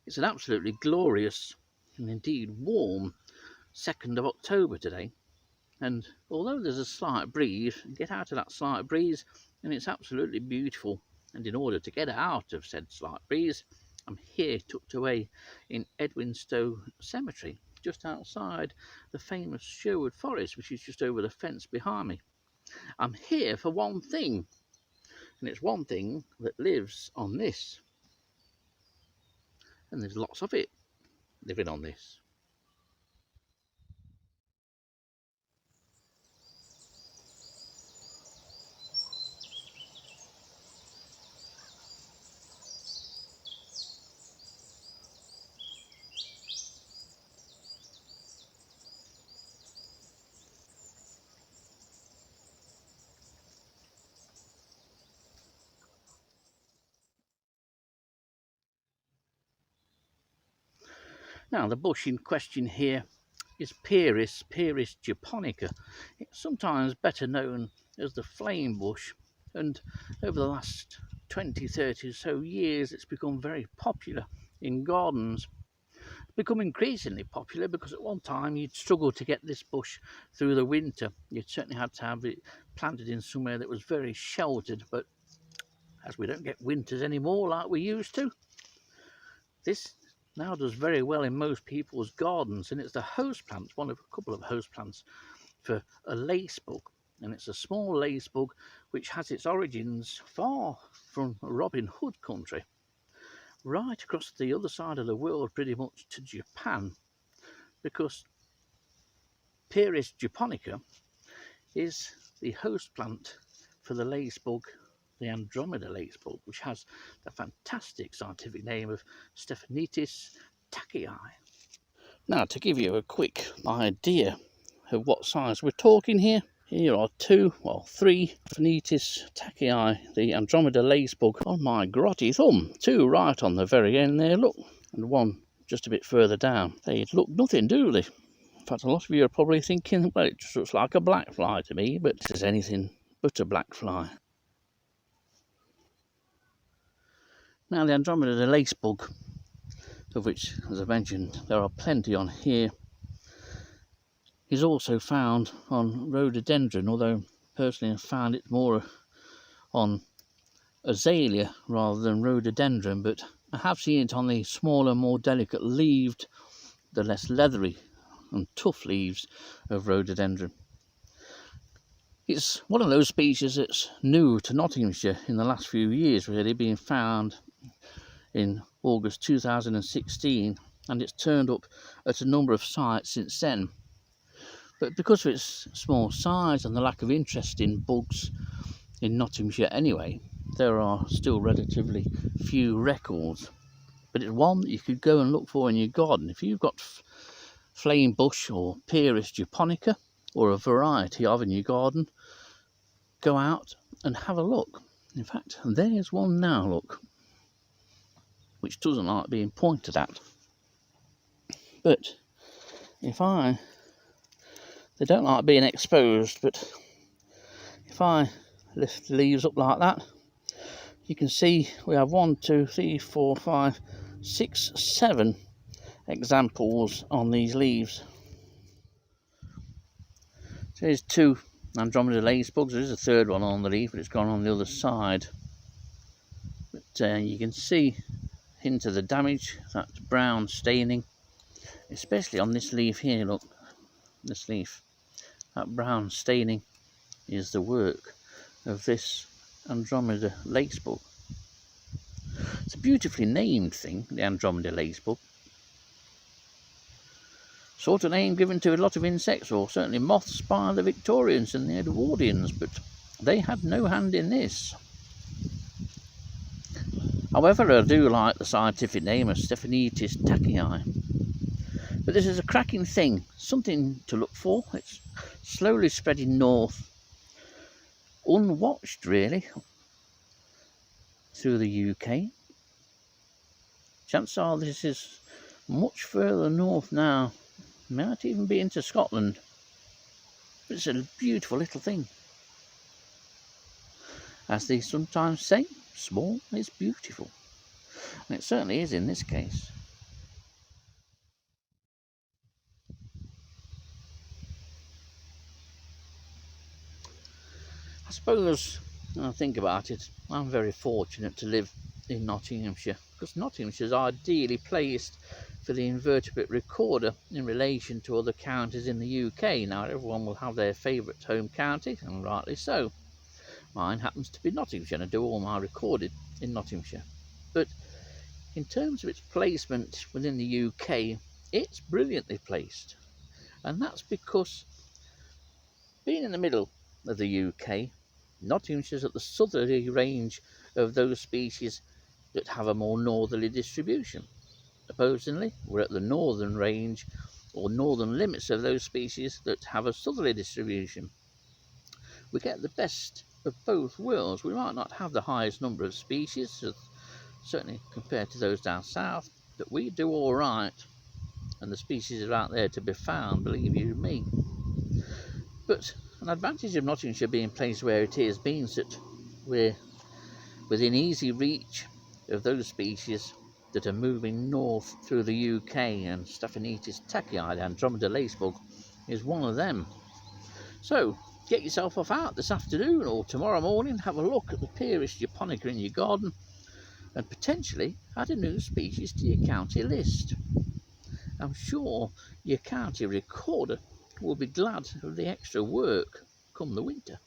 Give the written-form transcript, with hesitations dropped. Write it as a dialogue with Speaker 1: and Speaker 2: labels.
Speaker 1: It's an absolutely glorious and indeed warm 2nd of October today, and although there's a slight breeze, get out of that slight breeze and it's absolutely beautiful. And in order to get out of said slight breeze, I'm here tucked away in Edwinstowe Cemetery, just outside the famous Sherwood Forest, which is just over the fence behind me. I'm here for one thing, and it's one thing that lives on this, and there's lots of it living on this. Now, the bush in question here is Pieris japonica. It's sometimes better known as the flame bush, and over the last 20-30 or so years it's become very popular in gardens. It's become increasingly popular because at one time you'd struggle to get this bush through the winter. You'd certainly had to have it planted in somewhere that was very sheltered, but as we don't get winters anymore like we used to, this now does very well in most people's gardens, and it's the host plant, one of a couple of host plants for a lacebug. And it's a small lacebug which has its origins far from Robin Hood country, right across the other side of the world, pretty much to Japan, because Pieris japonica is the host plant for the lacebug, the Andromeda Lacebug, which has the fantastic scientific name of Stephanitis tachyi. Now, to give you a quick idea of what size we're talking here, here are three Stephanitis tachyi, the Andromeda Lacebug, on my grotty thumb. Two right on the very end there, look, and one just a bit further down. They look nothing, do they? In fact, a lot of you are probably thinking, well, it just looks like a black fly to me, but this is anything but a black fly. Now, the Andromeda Lacebug, of which, as I mentioned, there are plenty on here, is also found on rhododendron, although personally I found it more on azalea rather than rhododendron, but I have seen it on the smaller, more delicate leaved, the less leathery and tough leaves of rhododendron. It's one of those species that's new to Nottinghamshire in the last few years, really, being found in August 2016, and it's turned up at a number of sites since then. But because of its small size and the lack of interest in bugs in Nottinghamshire anyway, there are still relatively few records. But it's one that you could go and look for in your garden. If you've got flame bush or Pieris japonica or a variety of in your garden, go out and have a look. In fact, there's one now, look, which doesn't like being pointed at. But they don't like being exposed, but if I lift the leaves up like that, you can see we have 1, 2, 3, 4, 5, 6, 7 examples on these leaves. So there's 2 Andromeda Lacebugs. There is a third one on the leaf, but it's gone on the other side. But you can see into the damage, that brown staining, especially on this leaf here, look, this leaf, that brown staining is the work of this Andromeda Lacebug. It's a beautifully named thing, the Andromeda Lacebug. Sort of name given to a lot of insects, or certainly moths, by the Victorians and the Edwardians, but they had no hand in this. However, I do like the scientific name of Stephanitis tachyi. But this is a cracking thing, something to look for. It's slowly spreading north, unwatched really, through the UK. Chances are this is much further north now, might even be into Scotland. But it's a beautiful little thing. As they sometimes say, small is beautiful. And it certainly is in this case. I suppose, when I think about it, I'm very fortunate to live in Nottinghamshire, because Nottinghamshire is ideally placed for the invertebrate recorder in relation to other counties in the UK. Now, everyone will have their favourite home county, and rightly so. Mine happens to be Nottinghamshire, and I do all my recording in Nottinghamshire. But in terms of its placement within the UK, it's brilliantly placed. And that's because, being in the middle of the UK, Nottingshire's at the southerly range of those species that have a more northerly distribution. Opposingly, we're at the northern range or northern limits of those species that have a southerly distribution. We get the best of both worlds. We might not have the highest number of species, certainly compared to those down south, but we do all right, and the species are out there to be found, believe you me. But an advantage of Nottinghamshire being placed where it is means that we're within easy reach of those species that are moving north through the UK, and Stephanitis tachyi, the Andromeda Lacebug, is one of them. So get yourself off out this afternoon or tomorrow morning, have a look at the Pieris japonica in your garden, and potentially add a new species to your county list. I'm sure your county recorder will be glad of the extra work come the winter.